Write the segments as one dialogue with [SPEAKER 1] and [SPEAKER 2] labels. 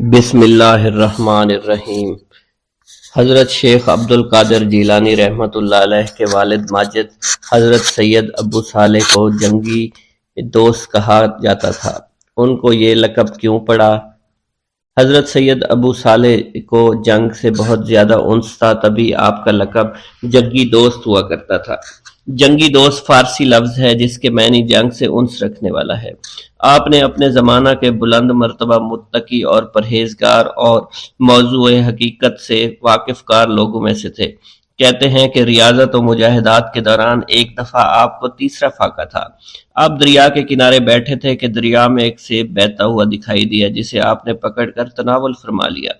[SPEAKER 1] بسم اللہ الرحمن الرحیم۔ حضرت شیخ عبد القادر جیلانی رحمۃ اللہ علیہ کے والد ماجد حضرت سید ابو صالح کو جنگی دوست کہا جاتا تھا۔ ان کو یہ لقب کیوں پڑا؟ حضرت سید ابو صالح کو جنگ سے بہت زیادہ انس تھا، تبھی آپ کا لقب جنگی دوست ہوا کرتا تھا۔ جنگی دوست فارسی لفظ ہے جس کے معنی جنگ سے انس رکھنے والا ہے۔ آپ نے اپنے زمانہ کے بلند مرتبہ متقی اور پرہیزگار اور موضوع حقیقت سے واقف کار لوگوں میں سے تھے۔ کہتے ہیں کہ ریاضت و مجاہدات کے دوران ایک دفعہ آپ کو تیسرا فاقہ تھا۔ آپ دریا کے کنارے بیٹھے تھے کہ دریا میں ایک سیب بہتا ہوا دکھائی دیا، جسے آپ نے پکڑ کر تناول فرما لیا۔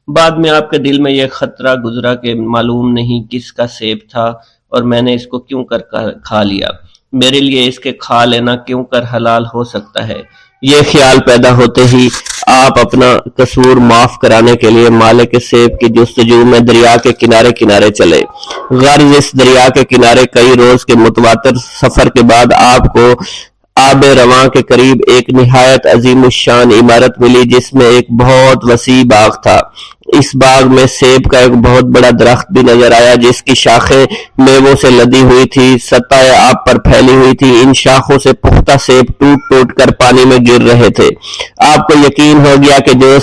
[SPEAKER 1] بعد میں آپ کے دل میں یہ خطرہ گزرا کہ معلوم نہیں کس کا سیب تھا اور میں نے اس کو کیوں کر کھا لیا، میرے لیے اس کے کھا لینا کیوں کر حلال ہو سکتا ہے۔ یہ خیال پیدا ہوتے ہی آپ اپنا قصور معاف کرانے کے لیے مالک سیب کی جستجو میں دریا کے کنارے کنارے چلے۔ غرض اس دریا کے کنارے کئی روز کے متواتر سفر کے بعد آپ کو آب رواں کے قریب ایک نہایت عظیم الشان عمارت ملی، جس میں ایک بہت وسیع باغ تھا۔ اس باغ میں سیب کا ایک بہت بڑا درخت بھی نظر آیا، جس کی شاخیں میووں سے لدی ہوئی تھی، سطح آب پر پھیلی ہوئی تھی۔ ان شاخوں سے پختہ سیب ٹوٹ ٹوٹ کر پانی میں گر رہے تھے۔ آپ کو یقین ہو گیا کہ جو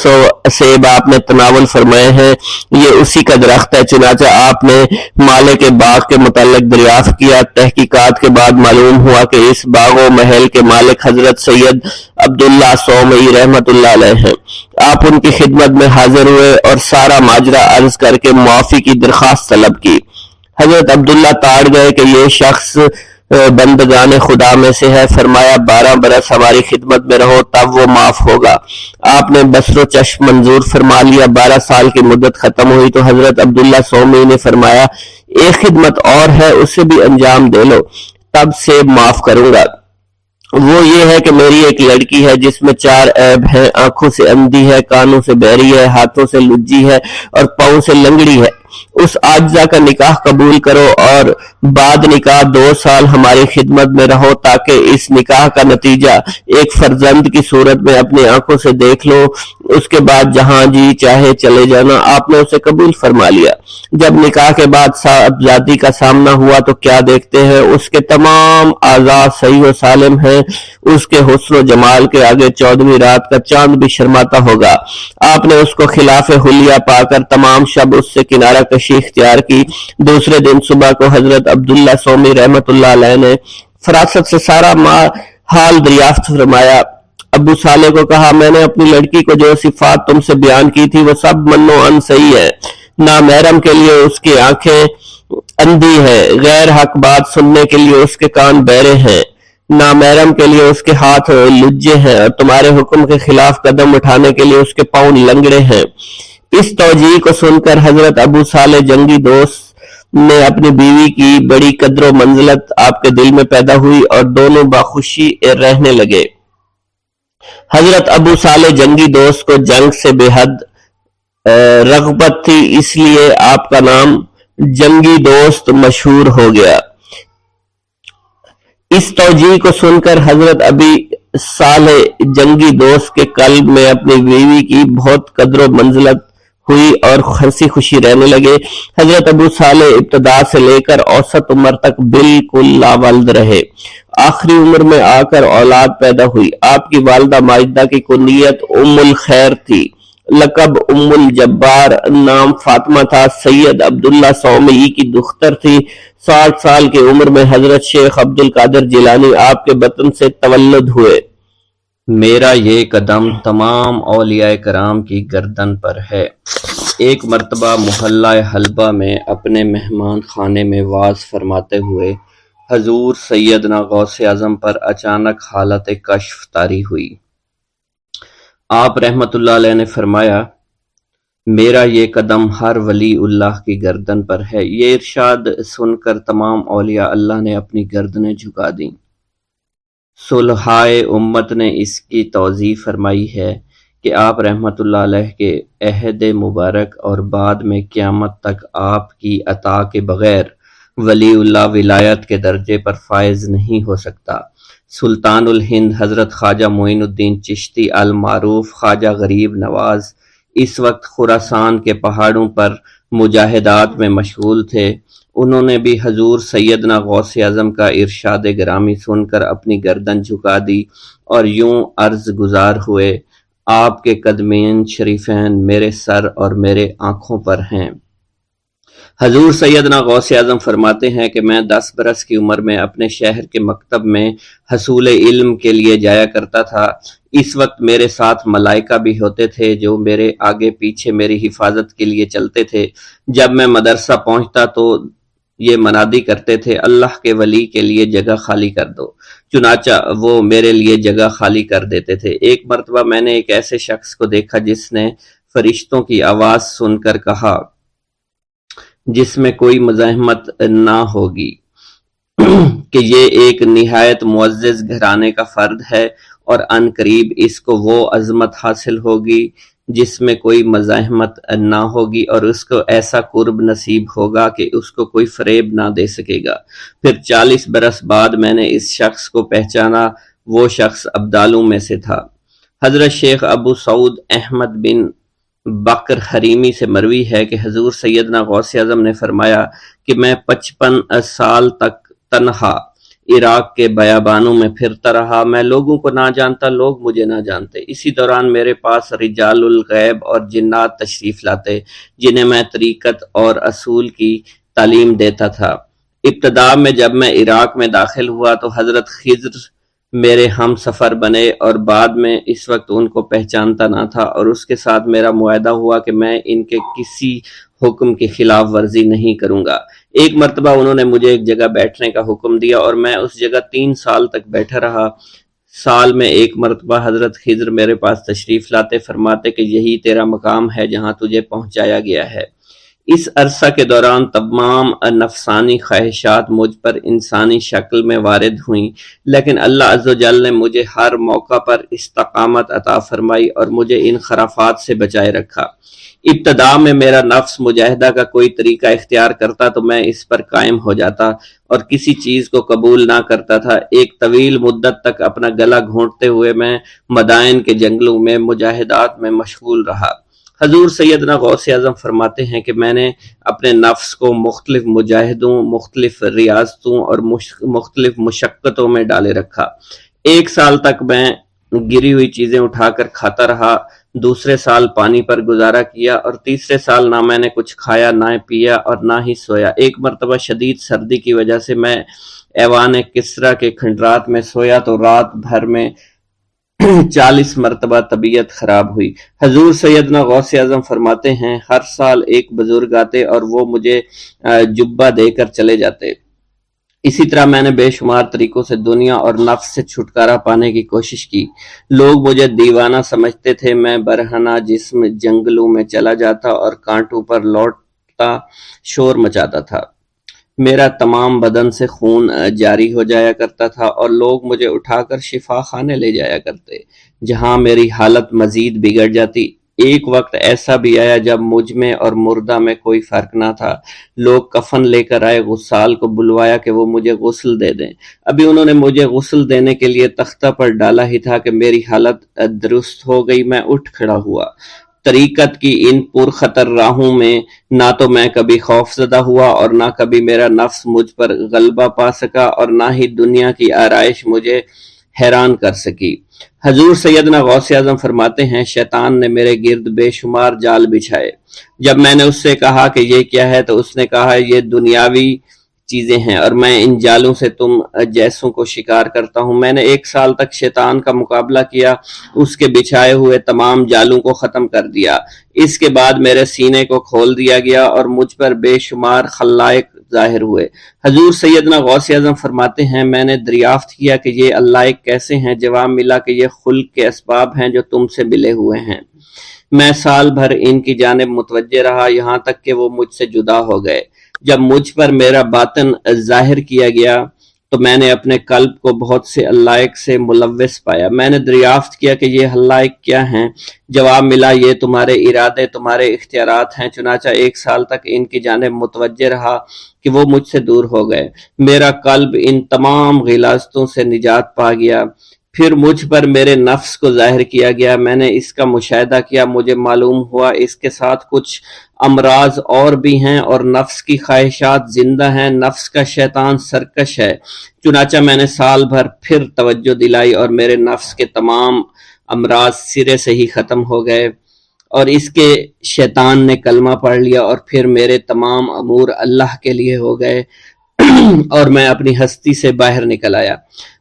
[SPEAKER 1] سیب آپ نے تناول فرمائے ہیں یہ اسی کا درخت ہے۔ چنانچہ آپ نے مالک باغ کے متعلق دریافت کیا۔ تحقیقات کے بعد معلوم ہوا کہ اس باغ و محل کے مالک حضرت سید عبداللہ صومعی رحمۃ اللہ علیہ ہیں۔ آپ ان کی خدمت میں حاضر ہوئے اور سارا ماجرا عرض کر کے معافی کی درخواست طلب کی۔ حضرت عبداللہ تاڑ گئے کہ یہ شخص بندگان خدا میں سے ہے۔ فرمایا 12 برس ہماری خدمت میں رہو تب وہ معاف ہوگا۔ آپ نے بصر و چشم منظور فرما لیا۔ 12 سال کی مدت ختم ہوئی تو حضرت عبداللہ صومعی نے فرمایا ایک خدمت اور ہے، اسے بھی انجام دے لو، تب سے معاف کروں گا۔ وہ یہ ہے کہ میری ایک لڑکی ہے جس میں 4 عیب ہیں، آنکھوں سے اندھی ہے، کانوں سے بہری ہے، ہاتھوں سے لجی ہے اور پاؤں سے لنگڑی ہے۔ اس عاجزہ کا نکاح قبول کرو اور بعد نکاح 2 سال ہماری خدمت میں رہو تاکہ اس نکاح کا نتیجہ ایک فرزند کی صورت میں اپنی آنکھوں سے دیکھ لو۔ اس کے بعد جہاں جی چاہے چلے جانا۔ آپ نے اسے قبول فرما لیا۔ جب نکاح کے بعد صاحبزادی کا سامنا ہوا تو کیا دیکھتے ہیں اس کے تمام اعضاء صحیح و سالم ہیں۔ اس کے حسن و جمال کے آگے 14ویں رات کا چاند بھی شرماتا ہوگا۔ آپ نے اس کو خلاف حلیہ پا کر تمام شب اس سے کنارہ کشی اختیار کی۔ دوسرے دن صبح کو حضرت عبداللہ صومعی رحمۃ اللہ علیہ نے فراست سے سارا حال دریافت فرمایا۔ ابو صالح کو کہا میں نے اپنی لڑکی کو جو صفات تم سے بیان کی تھی وہ سب منو ان صحیح ہے۔ نامحرم کے لیے اس کی آنکھیں اندھی ہیں، غیر حق بات سننے کے لیے اس کے کان بہرے ہیں، نامحرم کے لیے اس کے ہاتھ لجے ہیں اور تمہارے حکم کے خلاف قدم اٹھانے کے لیے اس کے پاؤں لنگڑے ہیں۔ اس توجیہ کو سن کر حضرت ابو صالح جنگی دوست نے اپنی بیوی کی بڑی قدر و منزلت آپ کے دل میں پیدا ہوئی اور دونوں باخوشی رہنے لگے۔ حضرت ابو صالح جنگی دوست کو جنگ سے بے حد رغبت تھی، اس لیے آپ کا نام جنگی دوست مشہور ہو گیا۔ اس توجیہ کو سن کر حضرت ابی صالح جنگی دوست کے قلب میں اپنی بیوی کی بہت قدر و منزلت ہوئی اور ہنسی خوشی رہنے لگے۔ حضرت ابو صالح ابتدا سے لے کر اوسط عمر تک بالکل لاولد رہے۔ آخری عمر میں آ کر اولاد پیدا ہوئی۔ آپ کی والدہ ماجدہ کی کنیت ام الخیر تھی، لقب ام الجبار، نام فاطمہ تھا۔ سید عبداللہ صومعی کی دختر تھی۔ 60 سال کی عمر میں حضرت شیخ عبد القادر جیلانی آپ کے بطن سے تولد ہوئے۔ میرا یہ قدم تمام اولیاء کرام کی گردن پر ہے۔ ایک مرتبہ محلہ حلبہ میں اپنے مہمان خانے میں واعظ فرماتے ہوئے حضور سیدنا غوث اعظم پر اچانک حالت کشف طاری ہوئی۔ آپ رحمت اللہ علیہ نے فرمایا میرا یہ قدم ہر ولی اللہ کی گردن پر ہے۔ یہ ارشاد سن کر تمام اولیاء اللہ نے اپنی گردنیں جھکا دیں۔ صلحائے امت نے اس کی توضیح فرمائی ہے کہ آپ رحمت اللہ علیہ کے عہد مبارک اور بعد میں قیامت تک آپ کی عطا کے بغیر ولی اللہ ولایت کے درجے پر فائز نہیں ہو سکتا۔ سلطان الہند حضرت خواجہ معین الدین چشتی المعروف خواجہ غریب نواز اس وقت خراسان کے پہاڑوں پر مجاہدات میں مشغول تھے۔ انہوں نے بھی حضور سیدنا غوث اعظم کا ارشاد گرامی سن کر اپنی گردن جھکا دی اور یوں عرض گزار ہوئے، آپ کے قدمین شریفین میرے سر اور میرے آنکھوں پر ہیں۔ حضور سیدنا غوث اعظم فرماتے ہیں کہ میں 10 برس کی عمر میں اپنے شہر کے مکتب میں حصول علم کے لیے جایا کرتا تھا۔ اس وقت میرے ساتھ ملائکہ بھی ہوتے تھے جو میرے آگے پیچھے میری حفاظت کے لیے چلتے تھے۔ جب میں مدرسہ پہنچتا تو یہ منادی کرتے تھے، اللہ کے ولی کے لیے جگہ خالی کر دو، چنانچہ وہ میرے لیے جگہ خالی کر دیتے تھے۔ ایک مرتبہ میں نے ایک ایسے شخص کو دیکھا جس نے فرشتوں کی آواز سن کر کہا، جس میں کوئی مزاحمت نہ ہوگی، کہ یہ ایک نہایت معزز گھرانے کا فرد ہے اور عن قریب اس کو وہ عظمت حاصل ہوگی جس میں کوئی مزاحمت نہ ہوگی، اور اس کو ایسا قرب نصیب ہوگا کہ اس کو کوئی فریب نہ دے سکے گا۔ پھر 40 برس بعد میں نے اس شخص کو پہچانا، وہ شخص ابدالوں میں سے تھا۔ حضرت شیخ ابو سعود احمد بن بکر حریمی سے مروی ہے کہ حضور سیدنا غوث اعظم نے فرمایا کہ میں 55 سال تک تنہا عراق کے بیابانوں میں پھرتا رہا، میں لوگوں کو نہ جانتا، لوگ مجھے نہ جانتے۔ اسی دوران میرے پاس رجال الغیب اور جنات تشریف لاتے جنہیں میں طریقت اور اصول کی تعلیم دیتا تھا۔ ابتدا میں جب میں عراق میں داخل ہوا تو حضرت خضر میرے ہم سفر بنے، اور بعد میں اس وقت ان کو پہچانتا نہ تھا، اور اس کے ساتھ میرا معاہدہ ہوا کہ میں ان کے کسی حکم کی خلاف ورزی نہیں کروں گا۔ ایک مرتبہ انہوں نے مجھے ایک جگہ بیٹھنے کا حکم دیا اور میں اس جگہ 3 سال تک بیٹھا رہا۔ سال میں ایک مرتبہ حضرت خضر میرے پاس تشریف لاتے، فرماتے کہ یہی تیرا مقام ہے جہاں تجھے پہنچایا گیا ہے۔ اس عرصہ کے دوران تمام نفسانی خواہشات مجھ پر انسانی شکل میں وارد ہوئیں، لیکن اللہ عز و جل نے مجھے ہر موقع پر استقامت عطا فرمائی اور مجھے ان خرافات سے بچائے رکھا۔ ابتدا میں میرا نفس مجاہدہ کا کوئی طریقہ اختیار کرتا تو میں اس پر قائم ہو جاتا اور کسی چیز کو قبول نہ کرتا تھا۔ ایک طویل مدت تک اپنا گلا گھونٹتے ہوئے میں مدائن کے جنگلوں میں مجاہدات میں مشغول رہا۔ حضور سیدنا غوث اعظم فرماتے ہیں کہ میں نے اپنے نفس کو مختلف مجاہدوں، مختلف ریاضتوں اور مختلف مشقتوں میں ڈالے رکھا۔ 1 سال تک میں گری ہوئی چیزیں اٹھا کر کھاتا رہا، دوسرے سال پانی پر گزارا کیا، اور تیسرے سال نہ میں نے کچھ کھایا، نہ پیا اور نہ ہی سویا۔ ایک مرتبہ شدید سردی کی وجہ سے میں ایوان کسریٰ کے کھنڈرات میں سویا تو رات بھر میں 40 مرتبہ طبیعت خراب ہوئی۔ حضور سیدنا غوث اعظم فرماتے ہیں، ہر سال ایک بزرگ آتے اور وہ مجھے جبہ دے کر چلے جاتے۔ اسی طرح میں نے بے شمار طریقوں سے دنیا اور نفس سے چھٹکارا پانے کی کوشش کی۔ لوگ مجھے دیوانہ سمجھتے تھے۔ میں برہنہ جسم جنگلوں میں چلا جاتا اور کانٹوں پر لوٹتا شور مچاتا تھا۔ میرا تمام بدن سے خون جاری ہو جایا کرتا تھا اور لوگ مجھے اٹھا کر شفا خانے لے جایا کرتے، جہاں میری حالت مزید بگڑ جاتی۔ ایک وقت ایسا بھی آیا جب مجھ میں اور مردہ میں کوئی فرق نہ تھا۔ لوگ کفن لے کر آئے، غسال کو بلوایا کہ وہ مجھے غسل دے دیں۔ ابھی انہوں نے مجھے غسل دینے کے لیے تختہ پر ڈالا ہی تھا کہ میری حالت درست ہو گئی۔ میں اٹھ کھڑا ہوا۔ طریقت کی ان پرخطر راہوں میں نہ تو میں کبھی خوف زدہ ہوا اور نہ کبھی میرا نفس مجھ پر غلبہ پا سکا، اور نہ ہی دنیا کی آرائش مجھے حیران کر سکی۔ حضور سیدنا غوث اعظم فرماتے ہیں، شیطان نے میرے گرد بے شمار جال بچھائے۔ جب میں نے اس سے کہا کہ یہ کیا ہے تو اس نے کہا، یہ دنیاوی چیزیں ہیں اور میں ان جالوں سے تم جیسوں کو شکار کرتا ہوں۔ میں نے 1 سال تک شیطان کا مقابلہ کیا، اس کے بچھائے ہوئے تمام جالوں کو ختم کر دیا۔ اس کے بعد میرے سینے کو کھول دیا گیا اور مجھ پر بے شمار خلائق ظاہر ہوئے۔ حضور سیدنا غوث اعظم فرماتے ہیں، میں نے دریافت کیا کہ یہ علائق کیسے ہیں؟ جواب ملا کہ یہ خلق کے اسباب ہیں جو تم سے ملے ہوئے ہیں۔ میں سال بھر ان کی جانب متوجہ رہا، یہاں تک کہ وہ مجھ سے جدا ہو گئے۔ جب مجھ پر میرا باطن ظاہر کیا گیا تو میں نے اپنے قلب کو بہت سے علائق سے ملوث پایا۔ میں نے دریافت کیا کہ یہ علائق کیا ہیں؟ جواب ملا، یہ تمہارے ارادے، تمہارے اختیارات ہیں۔ چنانچہ 1 سال تک ان کی جانب متوجہ رہا کہ وہ مجھ سے دور ہو گئے۔ میرا قلب ان تمام غلاظتوں سے نجات پا گیا۔ پھر مجھ پر میرے نفس کو ظاہر کیا گیا، میں نے اس کا مشاہدہ کیا، مجھے معلوم ہوا اس کے ساتھ کچھ امراض اور بھی ہیں اور نفس کی خواہشات زندہ ہیں، نفس کا شیطان سرکش ہے۔ چنانچہ میں نے سال بھر پھر توجہ دلائی اور میرے نفس کے تمام امراض سرے سے ہی ختم ہو گئے، اور اس کے شیطان نے کلمہ پڑھ لیا، اور پھر میرے تمام امور اللہ کے لیے ہو گئے اور میں اپنی ہستی سے باہر نکل آیا۔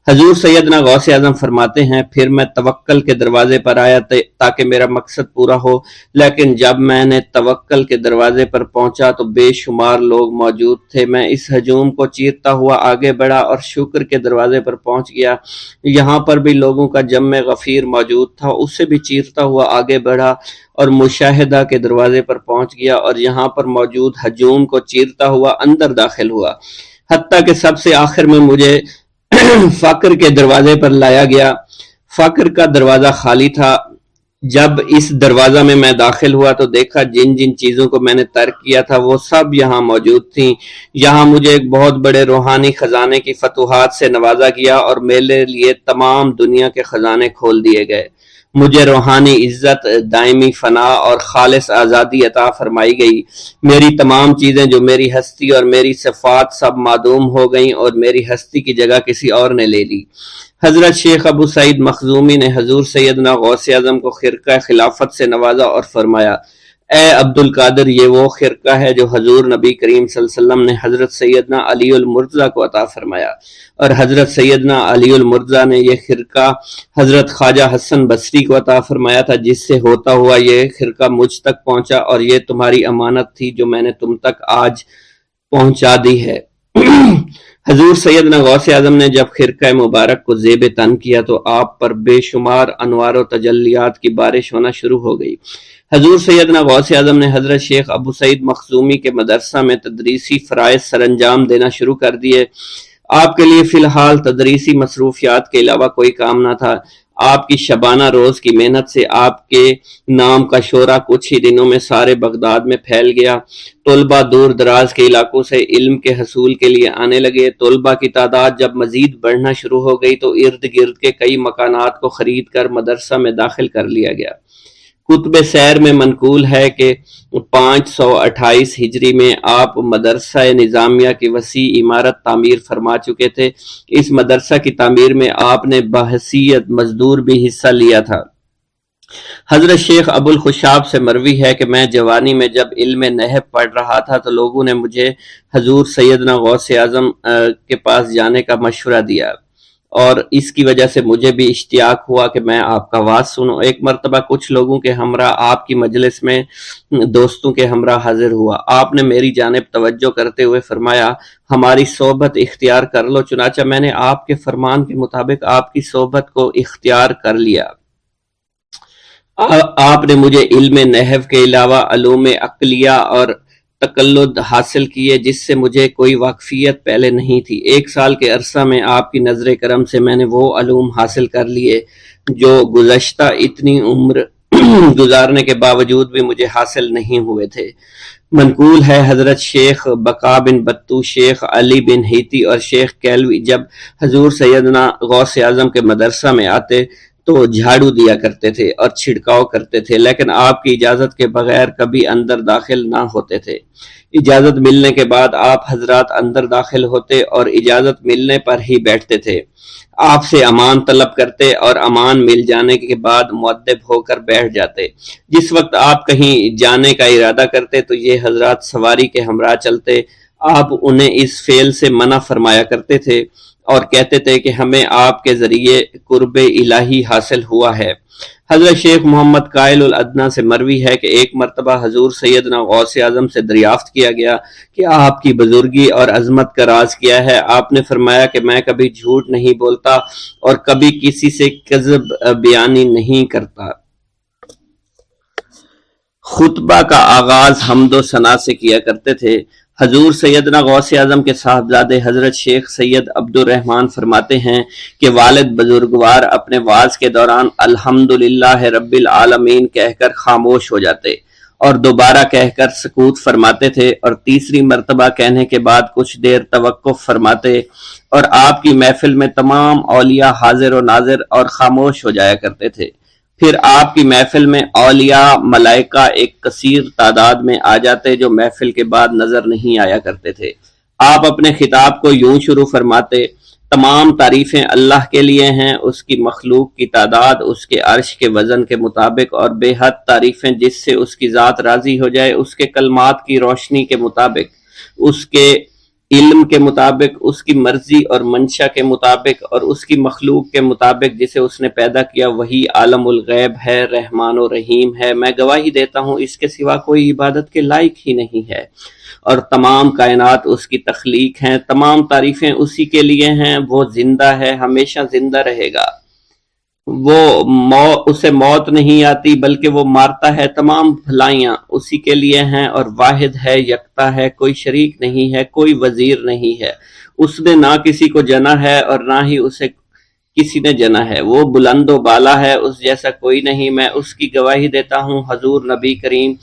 [SPEAKER 1] حضور سیدنا غوث اعظم فرماتے ہیں، پھر میں توکل کے دروازے پر آیا تاکہ میرا مقصد پورا ہو، لیکن جب میں نے توکل کے دروازے پر پہنچا تو بے شمار لوگ موجود تھے۔ میں اس ہجوم کو چیرتا ہوا آگے بڑھا اور شکر کے دروازے پر پہنچ گیا، یہاں پر بھی لوگوں کا جمع غفیر موجود تھا، اسے بھی چیرتا ہوا آگے بڑھا اور مشاہدہ کے دروازے پر پہنچ گیا اور یہاں پر موجود ہجوم کو چیرتا ہوا اندر داخل ہوا، حتیٰ کہ سب سے آخر میں مجھے فقر کے دروازے پر لایا گیا۔ فقر کا دروازہ خالی تھا۔ جب اس دروازہ میں میں داخل ہوا تو دیکھا جن جن چیزوں کو میں نے ترک کیا تھا وہ سب یہاں موجود تھیں۔ یہاں مجھے ایک بہت بڑے روحانی خزانے کی فتوحات سے نوازا گیا اور میرے لیے تمام دنیا کے خزانے کھول دیے گئے۔ مجھے روحانی عزت، دائمی فنا اور خالص آزادی عطا فرمائی گئی۔ میری تمام چیزیں جو میری ہستی اور میری صفات سب معدوم ہو گئیں اور میری ہستی کی جگہ کسی اور نے لے لی۔ حضرت شیخ ابو سعید مخزومی نے حضور سیدنا غوث اعظم کو خرقہ خلافت سے نوازا اور فرمایا، اے عبد القادر، یہ وہ خرقہ ہے جو حضور نبی کریم صلی اللہ علیہ وسلم نے حضرت سیدنا علی المرتضیٰ کو عطا فرمایا، اور حضرت سیدنا علی المرتضیٰ نے یہ خرقہ حضرت خواجہ حسن بصری کو عطا فرمایا تھا، جس سے ہوتا ہوا یہ خرقہ مجھ تک پہنچا، اور یہ تمہاری امانت تھی جو میں نے تم تک آج پہنچا دی ہے۔ حضور سیدنا غوث اعظم نے جب خرقہ مبارک کو زیب تن کیا تو آپ پر بے شمار انوار و تجلیات کی بارش ہونا شروع ہو گئی۔ حضور سیدنا غوث اعظم نے حضرت شیخ ابو سعید مخزومی کے مدرسہ میں تدریسی فرائض سر انجام دینا شروع کر دیے۔ آپ کے لیے فی الحال تدریسی مصروفیات کے علاوہ کوئی کام نہ تھا۔ آپ کی شبانہ روز کی محنت سے آپ کے نام کا شعرہ کچھ ہی دنوں میں سارے بغداد میں پھیل گیا۔ طلبہ دور دراز کے علاقوں سے علم کے حصول کے لیے آنے لگے۔ طلبہ کی تعداد جب مزید بڑھنا شروع ہو گئی تو ارد گرد کے کئی مکانات کو خرید کر مدرسہ میں داخل کر لیا گیا۔ کتب سیر میں منقول ہے کہ 528 ہجری میں آپ مدرسہ نظامیہ کی وسیع عمارت تعمیر فرما چکے تھے۔ اس مدرسہ کی تعمیر میں آپ نے بحیثیت مزدور بھی حصہ لیا تھا۔ حضرت شیخ ابو الخشاب سے مروی ہے کہ میں جوانی میں جب علم نحو پڑھ رہا تھا تو لوگوں نے مجھے حضور سیدنا غوث اعظم کے پاس جانے کا مشورہ دیا، اور اس کی وجہ سے مجھے بھی اشتیاق ہوا کہ میں آپ کا واعظ سنوں۔ ایک مرتبہ کچھ لوگوں کے ہمراہ آپ کی مجلس میں دوستوں کے ہمراہ حاضر ہوا۔ آپ نے میری جانب توجہ کرتے ہوئے فرمایا، ہماری صحبت اختیار کر لو۔ چنانچہ میں نے آپ کے فرمان کے مطابق آپ کی صحبت کو اختیار کر لیا۔ آپ نے مجھے علم نحو کے علاوہ علوم عقلیہ اور تقلد حاصل کیے جس سے مجھے کوئی واقفیت پہلے نہیں تھی۔ 1 سال کے عرصہ میں آپ کی نظر کرم سے میں نے وہ علوم حاصل کر لیے جو گزشتہ اتنی عمر گزارنے کے باوجود بھی مجھے حاصل نہیں ہوئے تھے۔ منقول ہے حضرت شیخ بقا بن بطو، شیخ علی بن ہیتی اور شیخ کیلوی جب حضور سیدنا غوث اعظم کے مدرسہ میں آتے تو جھاڑو دیا کرتے تھے اور چھڑکاؤ کرتے تھے، لیکن آپ کی اجازت کے بغیر کبھی اندر داخل نہ ہوتے تھے۔ اجازت ملنے کے بعد آپ حضرات اندر داخل ہوتے اور اجازت ملنے پر ہی بیٹھتے تھے۔ آپ سے امان طلب کرتے اور امان مل جانے کے بعد مؤدب ہو کر بیٹھ جاتے۔ جس وقت آپ کہیں جانے کا ارادہ کرتے تو یہ حضرات سواری کے ہمراہ چلتے۔ آپ انہیں اس فعل سے منع فرمایا کرتے تھے اور کہتے تھے کہ ہمیں آپ کے ذریعے قرب الہی حاصل ہوا ہے۔ حضرت شیخ محمد قائل الادنیٰ سے مروی ہے کہ ایک مرتبہ حضور سیدنا غوث اعظم سے دریافت کیا گیا کہ آپ کی بزرگی اور عظمت کا راز کیا ہے۔ آپ نے فرمایا کہ میں کبھی جھوٹ نہیں بولتا اور کبھی کسی سے کذب بیانی نہیں کرتا۔ خطبہ کا آغاز حمد و ثنا سے کیا کرتے تھے۔ حضور سیدنا غوث اعظم کے صاحبزادے حضرت شیخ سید عبد الرحمن فرماتے ہیں کہ والد بزرگوار اپنے وعظ کے دوران الحمدللہ رب العالمین کہہ کر خاموش ہو جاتے اور دوبارہ کہہ کر سکوت فرماتے تھے، اور تیسری مرتبہ کہنے کے بعد کچھ دیر توقف فرماتے، اور آپ کی محفل میں تمام اولیاء حاضر و ناظر اور خاموش ہو جایا کرتے تھے۔ پھر آپ کی محفل میں اولیاء ملائکہ ایک کثیر تعداد میں آ جاتے جو محفل کے بعد نظر نہیں آیا کرتے تھے۔ آپ اپنے خطاب کو یوں شروع فرماتے: تمام تعریفیں اللہ کے لیے ہیں، اس کی مخلوق کی تعداد اس کے عرش کے وزن کے مطابق، اور بے حد تعریفیں جس سے اس کی ذات راضی ہو جائے، اس کے کلمات کی روشنی کے مطابق، اس کے علم کے مطابق، اس کی مرضی اور منشا کے مطابق، اور اس کی مخلوق کے مطابق جسے اس نے پیدا کیا۔ وہی عالم الغیب ہے، رحمان و رحیم ہے۔ میں گواہی دیتا ہوں اس کے سوا کوئی عبادت کے لائق ہی نہیں ہے، اور تمام کائنات اس کی تخلیق ہیں۔ تمام تعریفیں اسی کے لیے ہیں۔ وہ زندہ ہے، ہمیشہ زندہ رہے گا۔ اسے موت نہیں آتی بلکہ وہ مارتا ہے۔ تمام بھلائیاں اسی کے لیے ہیں، اور واحد ہے، یکتا ہے، کوئی شریک نہیں ہے، کوئی وزیر نہیں ہے۔ اس نے نہ کسی کو جنا ہے اور نہ ہی اسے کسی نے جنا ہے۔ وہ بلند و بالا ہے، اس جیسا کوئی نہیں۔ میں اس کی گواہی دیتا ہوں، حضور نبی کریم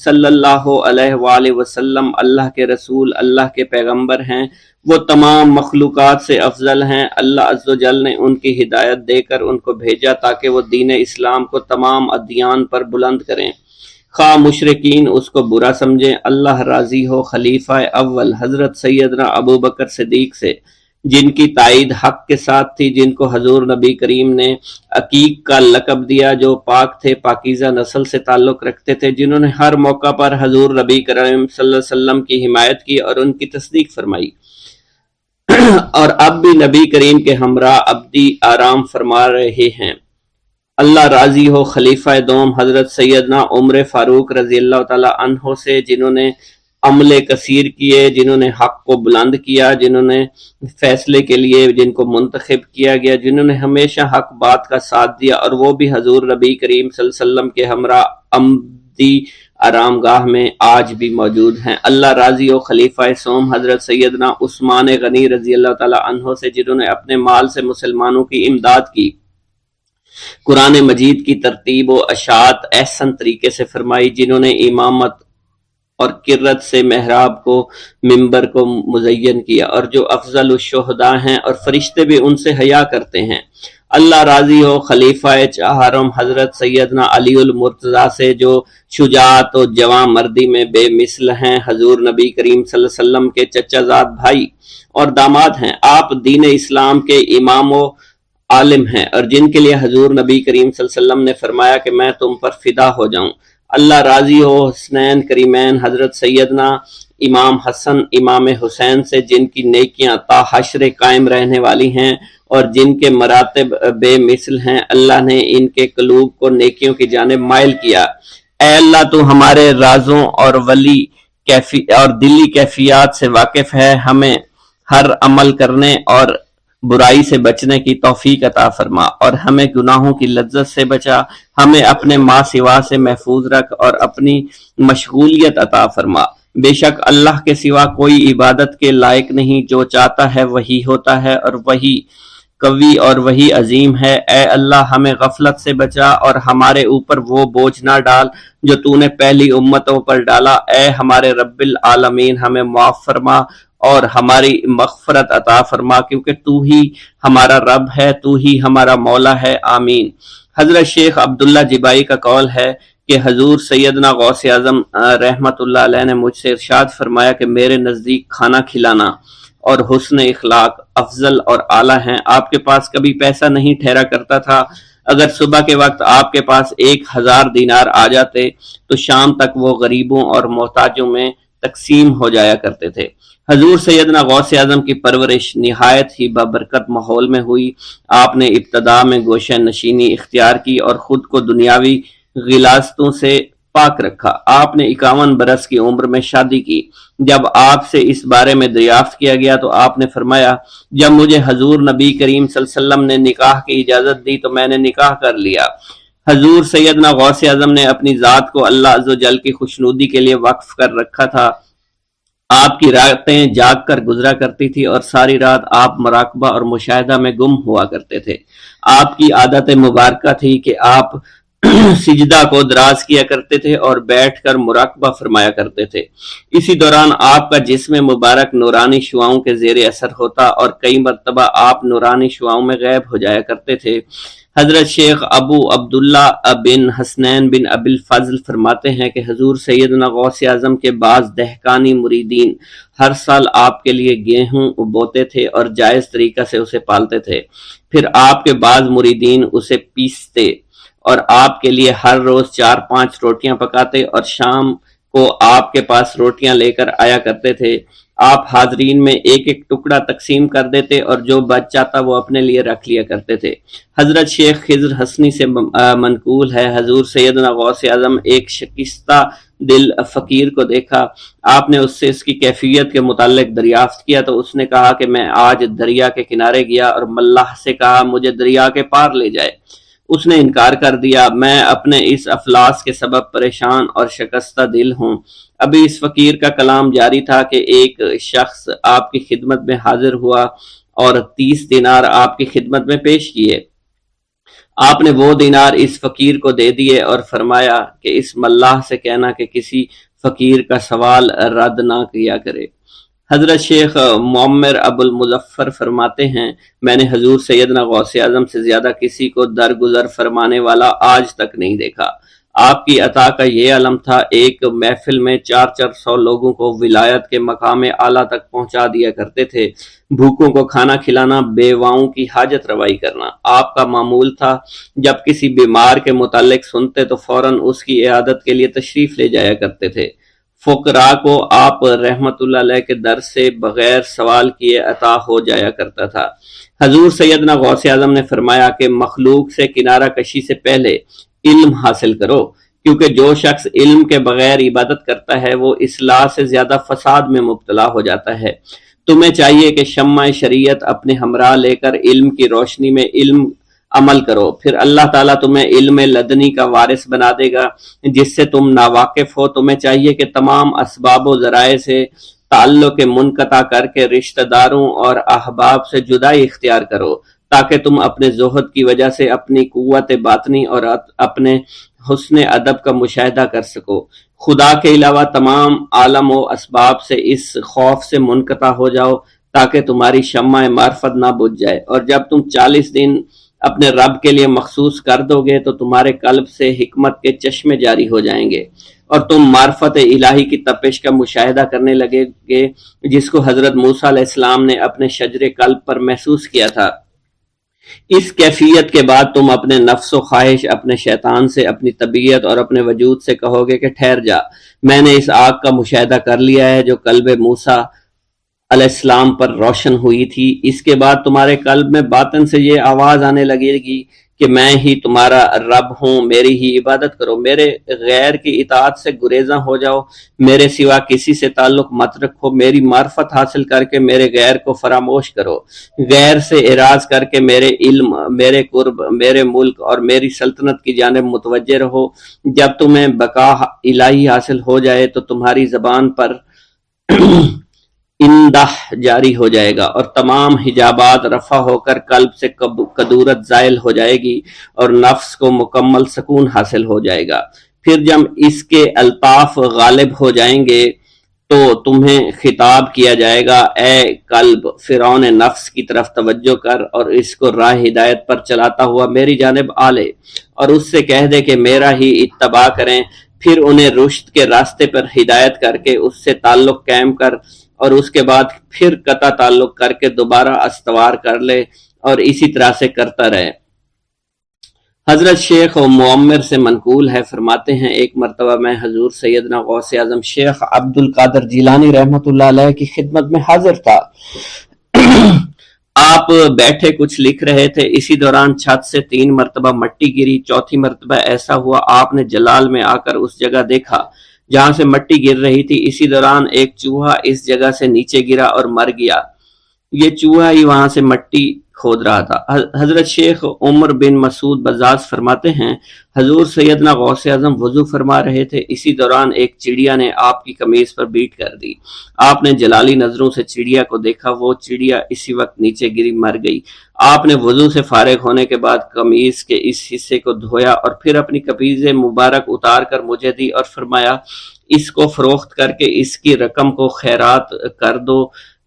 [SPEAKER 1] صلی اللہ علیہ وآلہ وسلم اللہ کے رسول، اللہ کے پیغمبر ہیں۔ وہ تمام مخلوقات سے افضل ہیں۔ اللہ عز و جل نے ان کی ہدایت دے کر ان کو بھیجا تاکہ وہ دین اسلام کو تمام ادیان پر بلند کریں، خواہ مشرکین اس کو برا سمجھیں۔ اللہ راضی ہو خلیفہ اول حضرت سیدنا ابو بکر صدیق سے، جن کی تائید حق کے ساتھ تھی، جن کو حضور نبی کریم نے عقیق کا لقب دیا، جو پاک تھے، پاکیزہ نسل سے تعلق رکھتے تھے، جنہوں نے ہر موقع پر حضور نبی کریم صلی اللہ علیہ وسلم کی حمایت کی اور ان کی تصدیق فرمائی، اور اب بھی نبی کریم کے ہمراہ ابدی آرام فرما رہے ہیں۔ اللہ راضی ہو خلیفہ دوم حضرت سیدنا عمر فاروق رضی اللہ تعالی عنہ سے، جنہوں نے عمل کثیر کیے، جنہوں نے حق کو بلند کیا، جنہوں نے فیصلے کے لیے جن کو منتخب کیا گیا، جنہوں نے ہمیشہ حق بات کا ساتھ دیا، اور وہ بھی حضور نبی کریم صلی اللہ علیہ وسلم کے ہمراہ ابدی آرام گاہ میں آج بھی موجود ہیں۔ اللہ راضی ہو خلیفہ سوم حضرت سیدنا عثمان غنی رضی اللہ تعالی عنہ سے، جنہوں نے اپنے مال سے مسلمانوں کی امداد کی، قرآن مجید کی ترتیب و اشاعت احسن طریقے سے فرمائی، جنہوں نے امامت اور قرت سے محراب کو، ممبر کو مزین کیا، اور جو افضل الشہداء ہیں اور فرشتے بھی ان سے حیا کرتے ہیں۔ اللہ راضی ہو خلیفہ چہارم حضرت سیدنا علی المرتضیٰ سے، جو شجاعت و جواں مردی میں بے مثل ہیں، حضور نبی کریم صلی اللہ علیہ وسلم کے چچا زاد بھائی اور داماد ہیں۔ آپ دین اسلام کے امام و عالم ہیں، اور جن کے لیے حضور نبی کریم صلی اللہ علیہ وسلم نے فرمایا کہ میں تم پر فدا ہو جاؤں۔ اللہ راضی ہو حسنین کریمین حضرت سیدنا امام حسن امام حسین سے، جن کی نیکیاں تا حشر قائم رہنے والی ہیں اور جن کے مراتب بے مثل ہیں۔ اللہ نے ان کے قلوب کو نیکیوں کی جانب مائل کیا۔ اے اللہ، تو ہمارے رازوں اور دلی کیفیات سے واقف ہے، ہمیں ہر عمل کرنے اور برائی سے بچنے کی توفیق عطا فرما، اور ہمیں گناہوں کی لذت سے بچا، ہمیں اپنے ما سوا سے محفوظ رکھ اور اپنی مشغولیت عطا فرما۔ بے شک اللہ کے سوا کوئی عبادت کے لائق نہیں، جو چاہتا ہے وہی ہوتا ہے، اور وہی قوی اور وہی عظیم ہے۔ اے اللہ، ہمیں غفلت سے بچا اور ہمارے اوپر وہ بوجھ نہ ڈال جو تو نے پہلی امتوں پر ڈالا۔ اے ہمارے رب العالمین، ہمیں معاف فرما اور ہماری مغفرت عطا فرما، کیونکہ تو ہی ہمارا رب ہے، تو ہی ہمارا مولا ہے۔ آمین۔ حضرت شیخ عبداللہ جبائی کا قول ہے کہ حضور سیدنا غوث اعظم رحمت اللہ علیہ نے مجھ سے ارشاد فرمایا کہ میرے نزدیک کھانا کھلانا اور حسن اخلاق افضل اور اعلیٰ ہیں۔ آپ کے پاس کبھی پیسہ نہیں ٹھہرا کرتا تھا، اگر صبح کے وقت آپ کے پاس 1000 دینار آ جاتے تو شام تک وہ غریبوں اور محتاجوں میں تقسیم ہو جایا کرتے تھے۔ حضور سیدنا غوث اعظم کی پرورش نہایت ہی بابرکت ماحول میں ہوئی۔ آپ نے ابتدا میں گوشہ نشینی اختیار کی اور خود کو دنیاوی غلاظتوں سے پاک رکھا۔ آپ نے 51 برس کی عمر میں شادی کی۔ جب آپ سے اس بارے میں دریافت کیا گیا تو آپ نے فرمایا، جب مجھے حضور نبی کریم صلی اللہ علیہ وسلم نے نکاح کی اجازت دی تو میں نے نکاح کر لیا۔ حضور سیدنا غوث اعظم نے اپنی ذات کو اللہ عز و جل کی خوشنودی کے لیے وقف کر رکھا تھا۔ آپ کی راتیں جاگ کر گزرا کرتی تھی اور ساری رات آپ مراقبہ اور مشاہدہ میں گم ہوا کرتے تھے۔ آپ کی عادت مبارکہ تھی کہ آپ سجدہ کو دراز کیا کرتے تھے اور بیٹھ کر مراقبہ فرمایا کرتے تھے۔ اسی دوران آپ کا جسم مبارک نورانی شعاؤں کے زیر اثر ہوتا اور کئی مرتبہ آپ نورانی شعاؤں میں غائب ہو جایا کرتے تھے۔ حضرت شیخ ابو عبداللہ بن حسنین بن ابی الفضل فرماتے ہیں کہ حضور سیدنا غوث اعظم کے بعض دہقانی مریدین ہر سال آپ کے لیے گیہوں بوتے تھے اور جائز طریقہ سے اسے پالتے تھے۔ پھر آپ کے بعض مریدین اسے پیستے اور آپ کے لیے ہر روز 4-5 روٹیاں پکاتے اور شام کو آپ کے پاس روٹیاں لے کر آیا کرتے تھے۔ آپ حاضرین میں ایک ایک ٹکڑا تقسیم کر دیتے اور جو بچ جاتا وہ اپنے لیے رکھ لیا کرتے تھے۔ حضرت شیخ خضر حسنی سے منقول ہے، حضور سیدنا غوث اعظم ایک شکستہ دل فقیر کو دیکھا، آپ نے اس سے اس کی کیفیت کے متعلق دریافت کیا تو اس نے کہا کہ میں آج دریا کے کنارے گیا اور ملاح سے کہا مجھے دریا کے پار لے جائے۔ اس نے انکار کر دیا۔ میں اپنے اس افلاس کے سبب پریشان اور شکستہ دل ہوں۔ ابھی اس فقیر کا کلام جاری تھا کہ ایک شخص آپ کی خدمت میں حاضر ہوا اور 30 دینار آپ کی خدمت میں پیش کیے۔ آپ نے وہ دینار اس فقیر کو دے دیے اور فرمایا کہ اس ملاح سے کہنا کہ کسی فقیر کا سوال رد نہ کیا کرے۔ حضرت شیخ معمر ابو المظفر فرماتے ہیں میں نے حضور سیدنا غوث اعظم سے زیادہ کسی کو درگزر فرمانے والا آج تک نہیں دیکھا۔ آپ کی عطا کا یہ علم تھا، ایک محفل میں 400 لوگوں کو ولایت کے مقام اعلیٰ تک پہنچا دیا کرتے تھے، بھوکوں کو کھانا کھلانا، بیواؤں کی حاجت روائی کرنا۔ آپ کا معمول تھا جب کسی بیمار کے متعلق سنتے تو فوراً اس کی عیادت کے لیے تشریف لے جایا کرتے تھے۔ فقراء کو آپ رحمت اللہ علیہ کے در سے بغیر سوال کیے عطا ہو جایا کرتا تھا۔ حضور سیدنا غوث اعظم نے فرمایا کہ مخلوق سے کنارہ کشی سے پہلے علم حاصل کرو، کیونکہ جو شخص علم کے بغیر عبادت کرتا ہے وہ اصلاح سے زیادہ فساد میں مبتلا ہو جاتا ہے۔ تمہیں چاہیے کہ شمع شریعت اپنے ہمراہ لے کر علم کی روشنی میں علم عمل کرو، پھر اللہ تعالیٰ تمہیں علم لدنی کا وارث بنا دے گا جس سے تم ناواقف ہو۔ تمہیں چاہیے کہ تمام اسباب و ذرائع سے تعلق منقطع کر کے رشتہ داروں اور احباب سے جدائی اختیار کرو تاکہ تم اپنے زہد کی وجہ سے اپنی قوت باطنی اور اپنے حسن ادب کا مشاہدہ کر سکو۔ خدا کے علاوہ تمام عالم و اسباب سے اس خوف سے منقطع ہو جاؤ تاکہ تمہاری شمع معرفت نہ بجھ جائے، اور جب تم 40 دن اپنے رب کے لیے مخصوص کر دو گے تو تمہارے قلب سے حکمت کے چشمے جاری ہو جائیں گے اور تم معرفت الہی کی تپش کا مشاہدہ کرنے لگے گے جس کو حضرت موسیٰ علیہ السلام نے اپنے شجر قلب پر محسوس کیا تھا۔ اس کیفیت کے بعد تم اپنے نفس و خواہش، اپنے شیطان سے، اپنی طبیعت اور اپنے وجود سے کہو گے کہ ٹھہر جا، میں نے اس آگ کا مشاہدہ کر لیا ہے جو قلب موسیٰ علیہ السلام پر روشن ہوئی تھی۔ اس کے بعد تمہارے قلب میں باطن سے یہ آواز آنے لگے گی کہ میں ہی تمہارا رب ہوں، میری ہی عبادت کرو، میرے غیر کی اطاعت سے گریزاں ہو جاؤ، میرے سوا کسی سے تعلق مت رکھو، میری معرفت حاصل کر کے میرے غیر کو فراموش کرو، غیر سے اعراض کر کے میرے علم، میرے قرب، میرے ملک اور میری سلطنت کی جانب متوجہ رہو۔ جب تمہیں بقا الہی حاصل ہو جائے تو تمہاری زبان پر اندہ جاری ہو جائے گا اور تمام حجابات رفع ہو کر قلب سے کدورت زائل ہو جائے گی اور نفس کو مکمل سکون حاصل ہو جائے گا۔ پھر جب اس کے الطاف غالب ہو جائیں گے تو تمہیں خطاب کیا جائے گا، اے قلب، فرعون نفس کی طرف توجہ کر اور اس کو راہ ہدایت پر چلاتا ہوا میری جانب آ لے اور اس سے کہہ دے کہ میرا ہی اتباع کریں، پھر انہیں رشد کے راستے پر ہدایت کر کے اس سے تعلق قائم کر اور اس کے بعد پھر قطع تعلق کر کے دوبارہ استوار کر لے اور اسی طرح سے کرتا رہے۔ حضرت شیخ معمر سے منقول ہے، فرماتے ہیں ایک مرتبہ میں حضور سیدنا غوث اعظم شیخ عبد القادر جیلانی رحمت اللہ علیہ کی خدمت میں حاضر تھا۔ آپ بیٹھے کچھ لکھ رہے تھے، اسی دوران چھت سے 3 مرتبہ مٹی گری، چوتھی مرتبہ ایسا ہوا آپ نے جلال میں آ کر اس جگہ دیکھا جہاں سے مٹی گر رہی تھی۔ اسی دوران ایک چوہا اس جگہ سے نیچے گرا اور مر گیا۔ یہ چوہا ہی وہاں سے مٹی کھود رہا تھا۔ حضرت شیخ عمر بن مسعود بزاز فرماتے ہیں حضور سیدنا غوث اعظم وضو فرما رہے تھے، اسی دوران ایک چڑیا نے آپ کی قمیض پر بیٹ کر دی۔ آپ نے جلالی نظروں سے چڑیا کو دیکھا، وہ چڑیا اسی وقت نیچے گری مر گئی۔ آپ نے وضو سے فارغ ہونے کے بعد قمیض کے اس حصے کو دھویا اور پھر اپنی قمیض مبارک اتار کر مجھے دی اور فرمایا اس کو فروخت کر کے اس کی رقم کو خیرات کر دو،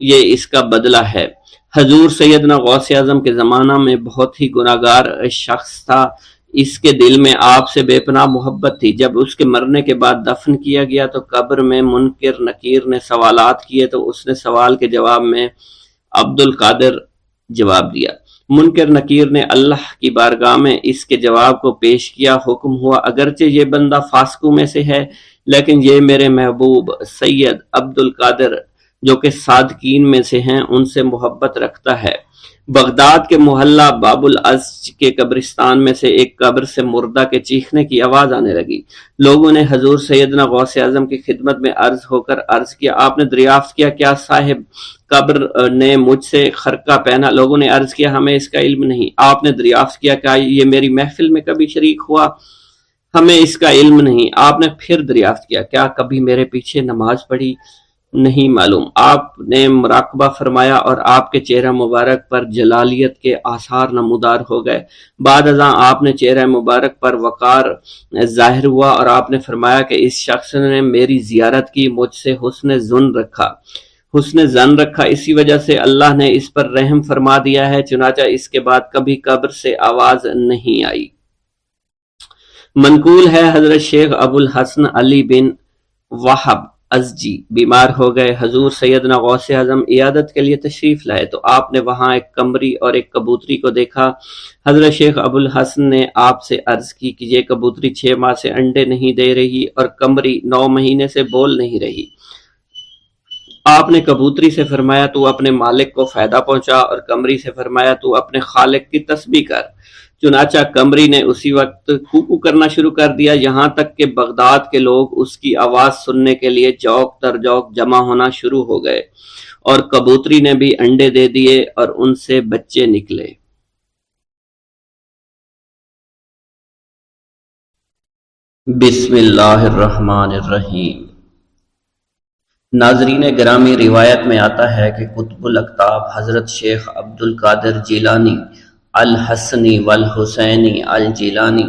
[SPEAKER 1] یہ اس کا بدلہ ہے۔ حضور سیدنا غوث اعظم کے زمانہ میں بہت ہی گناہگار شخص تھا، اس کے دل میں آپ سے بے پناہ محبت تھی۔ جب اس کے مرنے کے بعد دفن کیا گیا تو قبر میں منکر نکیر نے سوالات کیے تو اس نے سوال کے جواب میں عبد القادر جواب دیا۔ منکر نکیر نے اللہ کی بارگاہ میں اس کے جواب کو پیش کیا۔ حکم ہوا اگرچہ یہ بندہ فاسقوں میں سے ہے لیکن یہ میرے محبوب سید عبد القادر جو کہ صادقین میں سے ہیں ان سے محبت رکھتا ہے۔ بغداد کے محلہ باب العز کے قبرستان میں سے ایک قبر سے مردہ کے چیخنے کی آواز آنے لگی۔ لوگوں نے حضور سیدنا غوث اعظم کی خدمت میں عرض ہو کر عرض کیا، آپ نے دریافت کیا کیا صاحب قبر نے مجھ سے خرقہ پہنا؟ لوگوں نے عرض کیا ہمیں اس کا علم نہیں۔ آپ نے دریافت کیا کہ یہ میری محفل میں کبھی شریک ہوا؟ ہمیں اس کا علم نہیں۔ آپ نے پھر دریافت کیا کیا کبھی میرے پیچھے نماز پڑھی؟ نہیں معلوم۔ آپ نے مراقبہ فرمایا اور آپ کے چہرہ مبارک پر جلالیت کے آثار نمودار ہو گئے۔ بعد ازاں آپ نے چہرہ مبارک پر وقار ظاہر ہوا اور آپ نے فرمایا کہ اس شخص نے میری زیارت کی، مجھ سے حسن ظن رکھا، اسی وجہ سے اللہ نے اس پر رحم فرما دیا ہے، چنانچہ اس کے بعد کبھی قبر سے آواز نہیں آئی۔ منقول ہے حضرت شیخ ابو الحسن علی بن وہب ازجی بیمار ہو گئے، حضور سیدنا غوث اعظم عیادت کے لیے تشریف لائے تو آپ نے وہاں ایک قمری اور ایک کبوتری کو دیکھا۔ حضرت شیخ ابو الحسن نے آپ سے عرض کی کہ یہ کبوتری 6 ماہ سے انڈے نہیں دے رہی اور قمری 9 مہینے سے بول نہیں رہی۔ آپ نے کبوتری سے فرمایا تو اپنے مالک کو فائدہ پہنچا اور قمری سے فرمایا تو اپنے خالق کی تسبیح کر۔ چنانچہ قمری نے اسی وقت کوکو کرنا شروع کر دیا، یہاں تک کہ بغداد کے لوگ اس کی آواز سننے کے لیے جوق در جوق جمع ہونا شروع ہو گئے اور کبوتری نے بھی انڈے دے دیے اور ان سے بچے نکلے۔ بسم اللہ الرحمن الرحیم۔ ناظرین گرامی، روایت میں آتا ہے کہ قطب الاقطاب حضرت شیخ عبد القادر جیلانی الحسنی والحسینی الجیلانی،